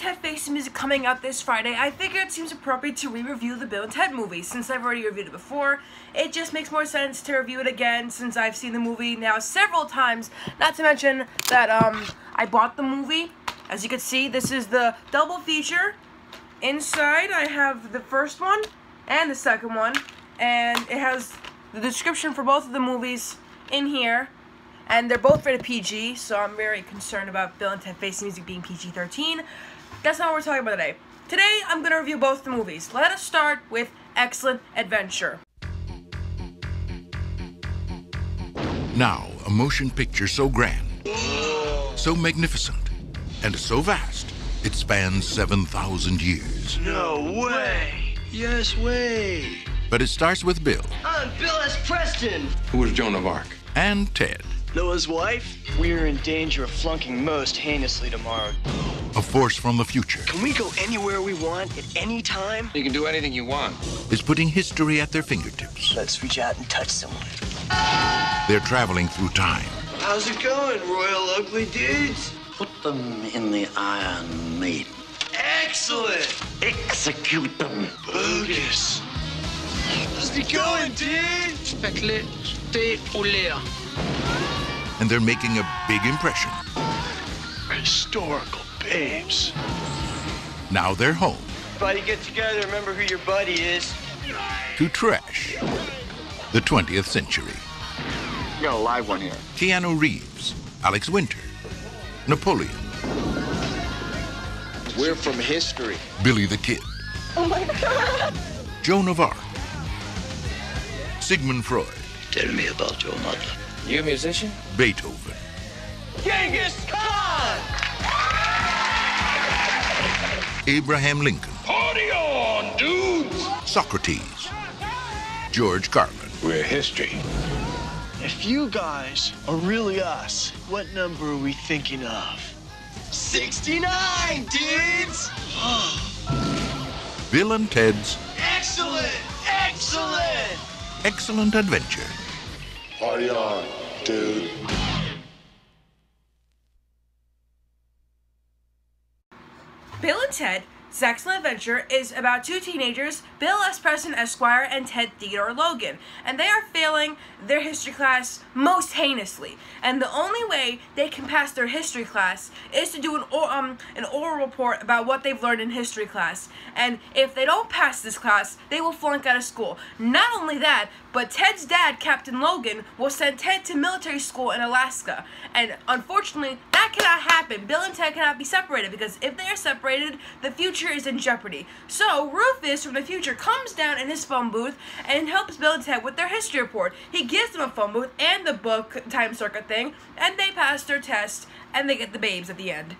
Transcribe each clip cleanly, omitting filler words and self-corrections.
Ted Face the Music coming out this Friday, I figured it seems appropriate to re-review the Bill and Ted movie. Since I've already reviewed it before, it just makes more sense to review it again since I've seen the movie now several times. Not to mention that I bought the movie. As you can see, this is the double feature. Inside, I have the first one and the second one, and it has the description for both of the movies in here. And they're both rated PG, so I'm very concerned about Bill and Ted Face the Music being PG-13. That's not what we're talking about today. Today, I'm going to review both the movies. Let us start with Excellent Adventure. Now, a motion picture so grand, so magnificent, and so vast, it spans 7,000 years. No way! Yes way! But it starts with Bill. I'm Bill S. Preston! Who was Joan of Arc? And Ted. Noah's wife? We're in danger of flunking most heinously tomorrow. A force from the future. Can we go anywhere we want at any time? You can do anything you want. Is putting history at their fingertips. Let's reach out and touch someone. They're traveling through time. How's it going, Royal Ugly Dudes? Put them in the Iron Maiden. Excellent! Execute them. Bogus. How's it going, dude? Faites-les dérouler. And they're making a big impression. Historical babes. Now they're home. Everybody get together, remember who your buddy is. To trash the 20th century. You got a live one here. Keanu Reeves, Alex Winter, Napoleon. We're from history. Billy the Kid. Oh my God. Joan of Arc. Sigmund Freud. Tell me about your mother. You a musician? Beethoven. Genghis Khan! Abraham Lincoln. Party on, dudes! Socrates. George Carlin. We're history. If you guys are really us, what number are we thinking of? 69, dudes! Bill and Ted's Excellent! Excellent! Excellent Adventure. Party on, dude. Bill and Ted's Excellent Adventure is about two teenagers, Bill S. Preston Esquire and Ted Theodore Logan, and they are failing their history class most heinously. And the only way they can pass their history class is to do an oral report about what they've learned in history class. And if they don't pass this class, they will flunk out of school. Not only that, but Ted's dad, Captain Logan, will send Ted to military school in Alaska. And unfortunately, that cannot happen. Bill and Ted cannot be separated because if they are separated, the future is in jeopardy. So Rufus from the future comes down in his phone booth and helps Bill and Ted with their history report. He gives them a phone booth and the book, Time Circuit thing, and they pass their test and they get the babes at the end.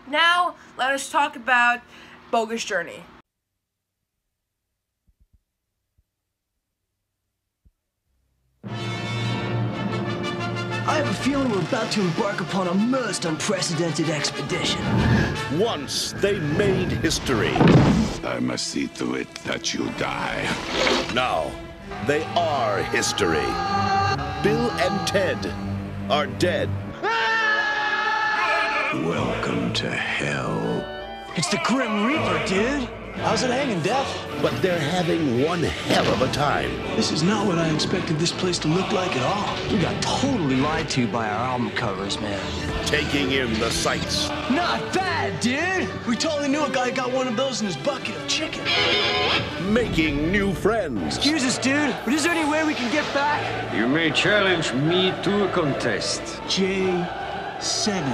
Now, let us talk about Bogus Journey. I have a feeling we're about to embark upon a most unprecedented expedition. Once they made history. I must see to it that you die. Now, they are history. Bill and Ted are dead. Welcome to hell. It's the Grim Reaper, dude. How's it hanging, Death? But they're having one hell of a time. This is not what I expected this place to look like at all. We got totally lied to by our album covers, man. Taking in the sights. Not bad, dude. We totally knew a guy got one of those in his bucket of chicken. Making new friends. Excuse us, dude, but is there any way we can get back? You may challenge me to a contest. J7.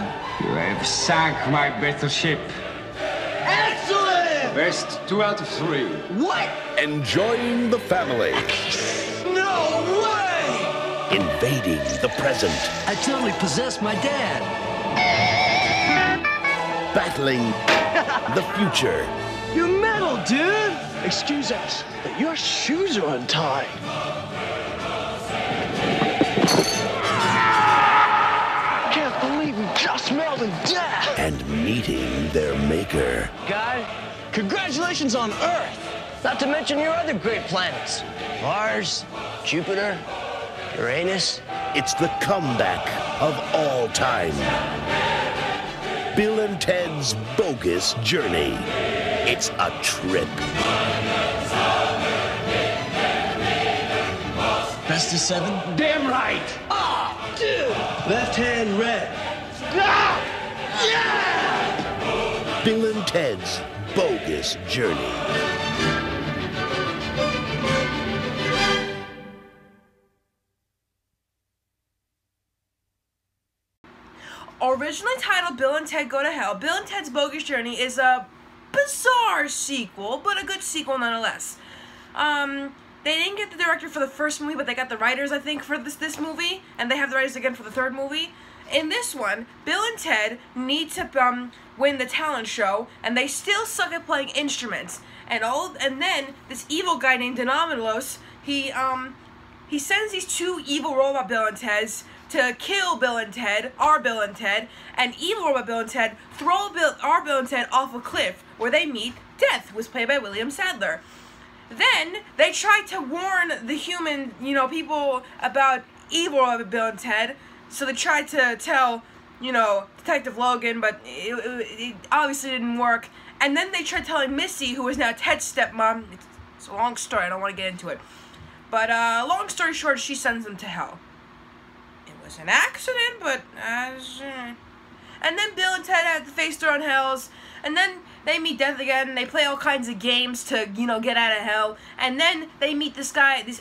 You have sunk my battleship. Excellent! Best 2 out of 3. What? Enjoying the family. No way! Invading the present. I totally possessed my dad. Battling the future. You're metal, dude! Excuse us, but your shoes are untied. Can't believe we just smelled death! And meeting their maker. Guy, congratulations on Earth! Not to mention your other great planets. Mars, Jupiter, Uranus. It's the comeback of all time. Bill and Ted's Bogus Journey. It's a trip. Best of 7? Damn right! Ah, dude! Left hand red. Ah! Yeah! Bill and Ted's Bogus Journey. Originally titled Bill and Ted Go to Hell, Bill and Ted's Bogus Journey is a bizarre sequel, but a good sequel nonetheless. They didn't get the director for the first movie, but they got the writers, I think, for this movie, and they have the writers again for the third movie. In this one, Bill and Ted need to win the talent show, and they still suck at playing instruments. And then this evil guy named Denominalos, he sends these two evil robot Bill and Teds to kill Bill and Ted, our Bill and Ted, and evil robot Bill and Ted throw our Bill and Ted off a cliff where they meet Death, who was played by William Sadler. Then they try to warn the human, people about evil robot Bill and Ted. So they tried to tell, Detective Logan, but it obviously didn't work. And then they tried telling Missy, who is now Ted's stepmom. It's a long story, I don't want to get into it. But long story short, she sends them to hell. It was an accident, but... And then Bill and Ted had to face their own hells. And then they meet Death again. They play all kinds of games to, get out of hell. And then they meet this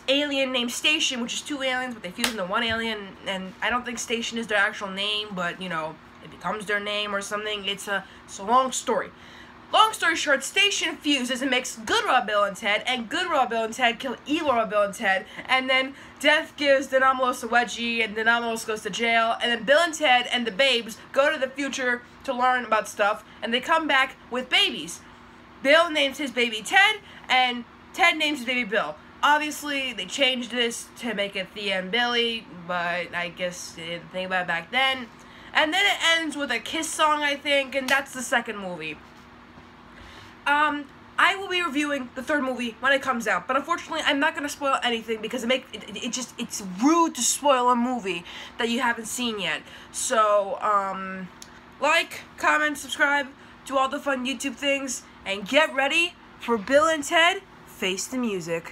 alien named Station, which is two aliens, but they fuse into one alien. And I don't think Station is their actual name, but, it becomes their name or something. It's a long story. Long story short, Station fuses and makes good Rob Bill and Ted, and good Rob Bill and Ted kill evil Rob Bill and Ted, and then Death gives Denominalos a wedgie, and Denominalos goes to jail, and then Bill and Ted and the babes go to the future to learn about stuff, and they come back with babies. Bill names his baby Ted, and Ted names his baby Bill. Obviously, they changed this to make it Thea and Billy, but I guess they didn't think about it back then. And then it ends with a kiss song, I think, and that's the second movie. I will be reviewing the third movie when it comes out, but unfortunately, I'm not going to spoil anything because it's rude to spoil a movie that you haven't seen yet. So, like, comment, subscribe, do all the fun YouTube things, and get ready for Bill and Ted Face the Music.